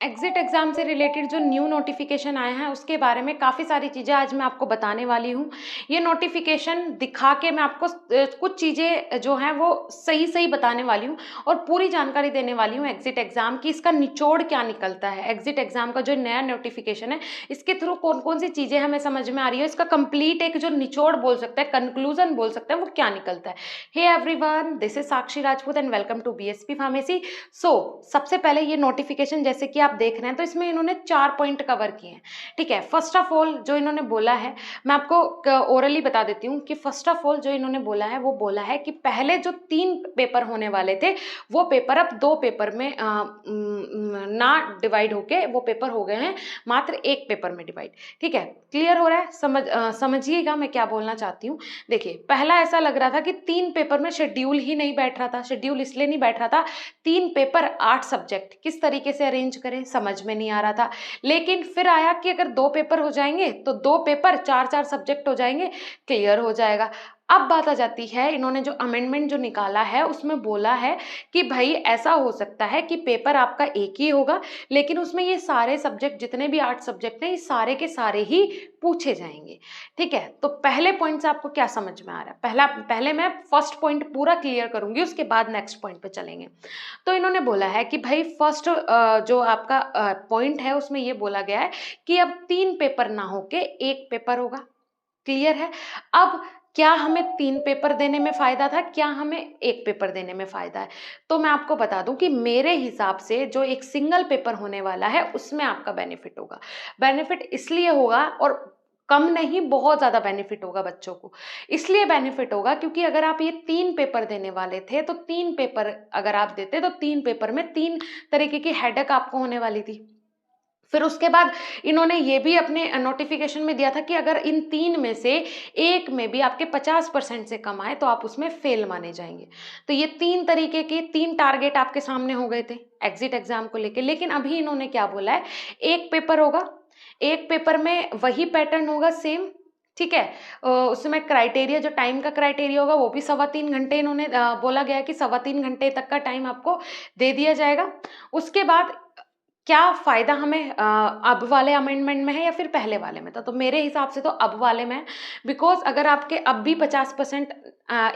Exit exam से related जो new notification आए हैं उसके बारे में काफ़ी सारी चीज़ें आज मैं आपको बताने वाली हूँ। ये नोटिफिकेशन दिखा के मैं आपको कुछ चीज़ें जो हैं वो सही सही बताने वाली हूँ और पूरी जानकारी देने वाली हूँ एग्जिट एग्जाम की, इसका निचोड़ क्या निकलता है, एग्जिट एग्जाम का जो नया नोटिफिकेशन है इसके थ्रू कौन कौन सी चीज़ें हमें समझ में आ रही है, इसका कंप्लीट एक जो निचोड़ बोल सकते हैं, कंक्लूजन बोल सकते हैं, वो क्या निकलता है। Hey everyone, this is Sakshi Rajput and welcome to BSP pharmacy. सबसे पहले ये नोटिफिकेशन जैसे कि आप देख रहे हैं तो इसमें इन्होंने 4 पॉइंट कवर किए हैं। ठीक है, फर्स्ट ऑफ ऑल जो इन्होंने बोला है मैं आपको ओरली बता देती हूँ कि फर्स्ट ऑफ ऑल जो इन्होंने बोला है वो बोला है कि पहले जो 3 पेपर होने वाले थे वो पेपर अब 2 पेपर में ना डिवाइड होके वो पेपर हो गए हैं मात्र एक पेपर में डिवाइड। ठीक है, क्लियर हो रहा है? समझिएगा मैं क्या बोलना चाहती हूँ। देखिए, पहला ऐसा लग रहा था कि 3 पेपर में शेड्यूल ही नहीं बैठ रहा था। शेड्यूल इसलिए नहीं बैठ रहा था, 3 पेपर 8 सब्जेक्ट किस तरीके से अरेंज करें समझ में नहीं आ रहा था। लेकिन फिर आया कि अगर 2 पेपर हो जाएंगे तो 2 पेपर 4-4 सब्जेक्ट हो जाएंगे, क्लियर हो जाएगा। अब बात आ जाती है, इन्होंने जो अमेंडमेंट जो निकाला है उसमें बोला है कि भाई ऐसा हो सकता है कि पेपर आपका एक ही होगा लेकिन उसमें ये सारे सब्जेक्ट जितने भी 8 सब्जेक्ट हैं ये सारे के सारे ही पूछे जाएंगे। ठीक है, तो पहले पॉइंट से आपको क्या समझ में आ रहा है? पहले मैं फर्स्ट पॉइंट पूरा क्लियर करूंगी, उसके बाद नेक्स्ट पॉइंट पे चलेंगे। तो इन्होंने बोला है कि भाई फर्स्ट जो आपका पॉइंट है उसमें ये बोला गया है कि अब 3 पेपर ना होके एक पेपर होगा। क्लियर है? अब क्या हमें 3 पेपर देने में फायदा था, क्या हमें एक पेपर देने में फायदा है? तो मैं आपको बता दूं कि मेरे हिसाब से जो एक सिंगल पेपर होने वाला है उसमें आपका बेनिफिट होगा। बेनिफिट इसलिए होगा, और कम नहीं बहुत ज्यादा बेनिफिट होगा बच्चों को। इसलिए बेनिफिट होगा क्योंकि अगर आप ये 3 पेपर देने वाले थे तो 3 पेपर अगर आप देते तो 3 पेपर में 3 तरीके की हेडेक आपको होने वाली थी। फिर उसके बाद इन्होंने ये भी अपने नोटिफिकेशन में दिया था कि अगर इन 3 में से एक में भी आपके 50% से कम आए तो आप उसमें फेल माने जाएंगे। तो ये 3 तरीके के 3 टारगेट आपके सामने हो गए थे एग्जिट एग्जाम को लेके। लेकिन अभी इन्होंने क्या बोला है, एक पेपर होगा, एक पेपर में वही पैटर्न होगा सेम। ठीक है, उसमें क्राइटेरिया जो टाइम का क्राइटेरिया होगा वो भी 3.25 घंटे इन्होंने बोला गया कि 3.25 घंटे तक का टाइम आपको दे दिया जाएगा। उसके बाद क्या फ़ायदा हमें अब वाले अमेंडमेंट में है या फिर पहले वाले में था? तो मेरे हिसाब से तो अब वाले में है। बिकॉज़ अगर आपके अब भी 50%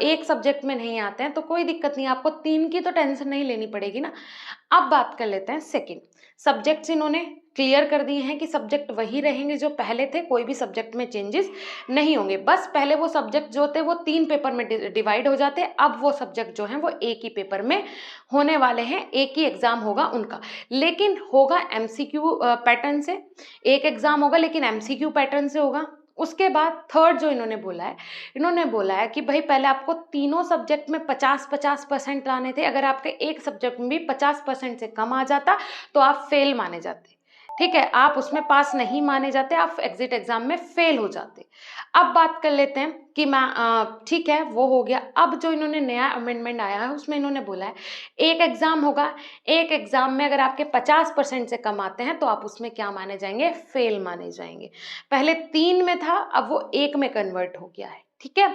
एक सब्जेक्ट में नहीं आते हैं तो कोई दिक्कत नहीं है, आपको 3 की तो टेंशन नहीं लेनी पड़ेगी ना। अब बात कर लेते हैं सेकंड। सब्जेक्ट्स इन्होंने क्लियर कर दिए हैं कि सब्जेक्ट वही रहेंगे जो पहले थे, कोई भी सब्जेक्ट में चेंजेस नहीं होंगे। बस पहले वो सब्जेक्ट जो थे वो 3 पेपर में डिवाइड हो जाते, अब वो सब्जेक्ट जो हैं वो एक ही पेपर में होने वाले हैं, एक ही एग्ज़ाम होगा उनका। लेकिन होगा एमसीक्यू पैटर्न से, एक एग्जाम होगा लेकिन एमसीक्यू पैटर्न से होगा। उसके बाद थर्ड जो इन्होंने बोला है, इन्होंने बोला है कि भाई पहले आपको तीनों सब्जेक्ट में 50-50% लाने थे, अगर आपके एक सब्जेक्ट में भी 50% से कम आ जाता तो आप फेल माने जाते। ठीक है, आप उसमें पास नहीं माने जाते, आप एग्जिट एग्जाम में फेल हो जाते। अब बात कर लेते हैं कि मैं ठीक है वो हो गया। अब जो इन्होंने नया अमेंडमेंट आया है उसमें इन्होंने बोला है एक एग्जाम होगा, एक एग्जाम में अगर आपके 50% से कम आते हैं तो आप उसमें क्या माने जाएंगे, फेल माने जाएंगे। पहले 3 में था, अब वो 1 में कन्वर्ट हो गया है। ठीक है,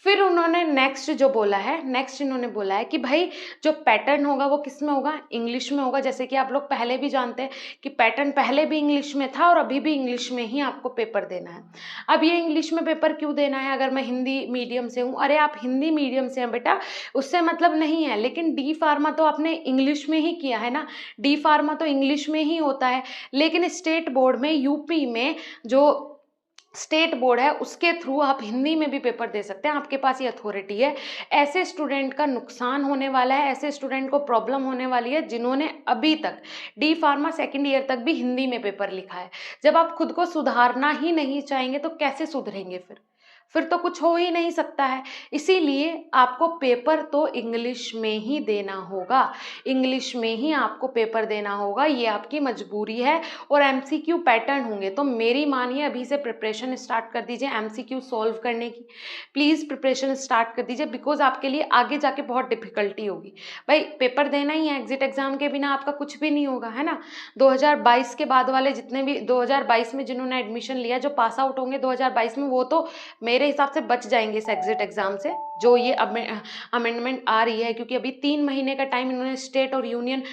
फिर उन्होंने नेक्स्ट जो बोला है, नेक्स्ट इन्होंने बोला है कि भाई जो पैटर्न होगा वो किस में होगा, इंग्लिश में होगा। जैसे कि आप लोग पहले भी जानते हैं कि पैटर्न पहले भी इंग्लिश में था और अभी भी इंग्लिश में ही आपको पेपर देना है। अब ये इंग्लिश में पेपर क्यों देना है अगर मैं हिंदी मीडियम से हूँ? अरे आप हिंदी मीडियम से हैं बेटा, उससे मतलब नहीं है, लेकिन डी फार्मा तो आपने इंग्लिश में ही किया है ना, डी फार्मा तो इंग्लिश में ही होता है। लेकिन स्टेट बोर्ड में, यूपी में जो स्टेट बोर्ड है उसके थ्रू आप हिंदी में भी पेपर दे सकते हैं, आपके पास ये अथॉरिटी है। ऐसे स्टूडेंट का नुकसान होने वाला है, ऐसे स्टूडेंट को प्रॉब्लम होने वाली है जिन्होंने अभी तक डी फार्मा सेकेंड ईयर तक भी हिंदी में पेपर लिखा है। जब आप खुद को सुधारना ही नहीं चाहेंगे तो कैसे सुधरेंगे? फिर तो कुछ हो ही नहीं सकता है। इसीलिए आपको पेपर तो इंग्लिश में ही देना होगा, इंग्लिश में ही आपको पेपर देना होगा, ये आपकी मजबूरी है। और एमसीक्यू पैटर्न होंगे तो मेरी मानिए अभी से प्रिपरेशन स्टार्ट कर दीजिए एमसीक्यू सॉल्व करने की। प्लीज़ प्रिपरेशन स्टार्ट कर दीजिए, बिकॉज आपके लिए आगे जाके बहुत डिफिकल्टी होगी। भाई पेपर देना ही है, एग्जिट एग्जाम के बिना आपका कुछ भी नहीं होगा, है ना। 2022 के बाद वाले जितने भी 2022 में जिन्होंने एडमिशन लिया, जो पास आउट होंगे 2022 में, वो तो मेरे मेरे हिसाब से बच जाएंगे इस एग्जिट एग्जाम से, जो ये अमेंडमेंट आ रही है, क्योंकि अभी 3 महीने का टाइम इन्होंने स्टेट और यूनियन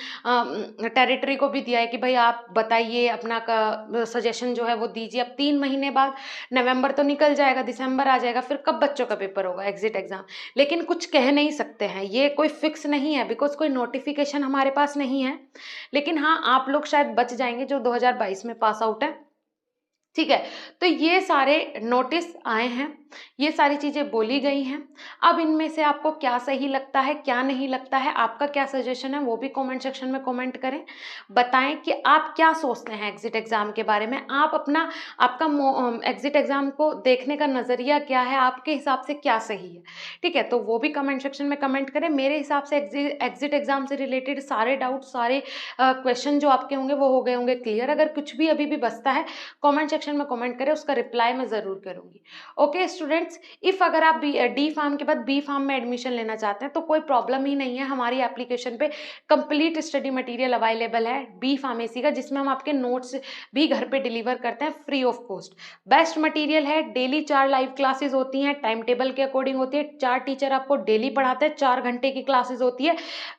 टेरिटरी को भी दिया है कि भाई आप बताइए अपना का सजेशन जो है वो दीजिए। अब 3 महीने बाद नवंबर तो निकल जाएगा, दिसंबर आ जाएगा, फिर कब बच्चों का पेपर होगा एग्जिट एग्जाम। लेकिन कुछ कह नहीं सकते हैं, ये कोई फिक्स नहीं है, बिकॉज कोई नोटिफिकेशन हमारे पास नहीं है। लेकिन हाँ, आप लोग शायद बच जाएंगे जो 2022 में पास आउट है, ठीक है। तो ये सारे नोटिस आए हैं, ये सारी चीजें बोली गई हैं। अब इनमें से आपको क्या सही लगता है, क्या नहीं लगता है, आपका क्या सजेशन है, वो भी कमेंट सेक्शन में कमेंट करें। बताएं कि आप क्या सोचते हैं एग्जिट एग्जाम के बारे में, आप आपका एग्जिट एग्जाम को देखने का नजरिया क्या है, आपके हिसाब से क्या सही है, ठीक है। तो वो भी कमेंट सेक्शन में कमेंट करें। मेरे हिसाब से एग्जिट एग्जाम से रिलेटेड सारे डाउट, सारे क्वेश्चन जो आपके होंगे वो हो गए होंगे क्लियर। अगर कुछ भी अभी भी बचता है कमेंट सेक्शन में कमेंट करें, उसका रिप्लाई मैं जरूर करूंगी। ओके स्टूडेंट्स, इफ अगर आप डी फार्म के बाद बी फार्म में एडमिशन लेना चाहते हैं तो कोई प्रॉब्लम ही नहीं है, हमारी एप्लीकेशन पे कंप्लीट स्टडी मटेरियल अवेलेबल है बी फार्मेसी का, जिसमें हम आपके नोट्स भी घर पे डिलीवर करते हैं free of cost. Best material है, डेली 4 लाइव क्लासेस होती हैं, टाइम टेबल के अकॉर्डिंग होती है, 4 टीचर आपको डेली पढ़ाते हैं, 4 घंटे की क्लासेस होती है।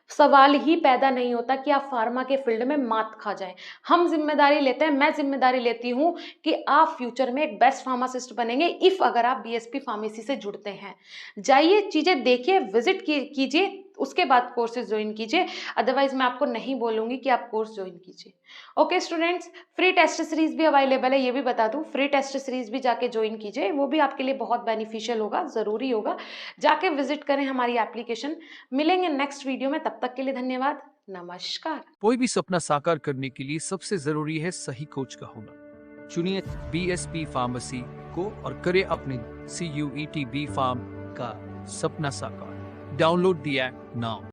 सवाल ही पैदा नहीं होता कि आप फार्मा के फील्ड में मात खा जाएं। हम जिम्मेदारी लेते हैं, मैं जिम्मेदारी लेती हूं कि आप फ्यूचर में एक बेस्ट फार्मासिस्ट बनेंगे इफ अगर आप बीएसपी फार्मेसी से जुड़ते हैं। जाइए, चीजें देखिए, विजिट कीजिए, उसके बाद कोर्सेज ज्वाइन कीजिए। अदरवाइज मैं आपको नहीं बोलूंगी कि आप कोर्स ज्वाइन कीजिए। Okay students, free test series भी अवेलेबल है, ये भी बता दूं, फ्री टेस्ट सीरीज भी जाके ज्वाइन कीजिए, वो भी आपके लिए बहुत बेनिफिशियल होगा, जरूरी होगा। जाके विजिट करें हमारी एप्लीकेशन। मिलेंगे नेक्स्ट वीडियो में, तब तक के लिए धन्यवाद, नमस्कार। कोई भी सपना साकार करने के लिए सबसे जरूरी है सही कोच का होना। चुनिए बीएसपी फार्मेसी को और करें अपने CUET बी फार्म का सपना साकार। Download the app now.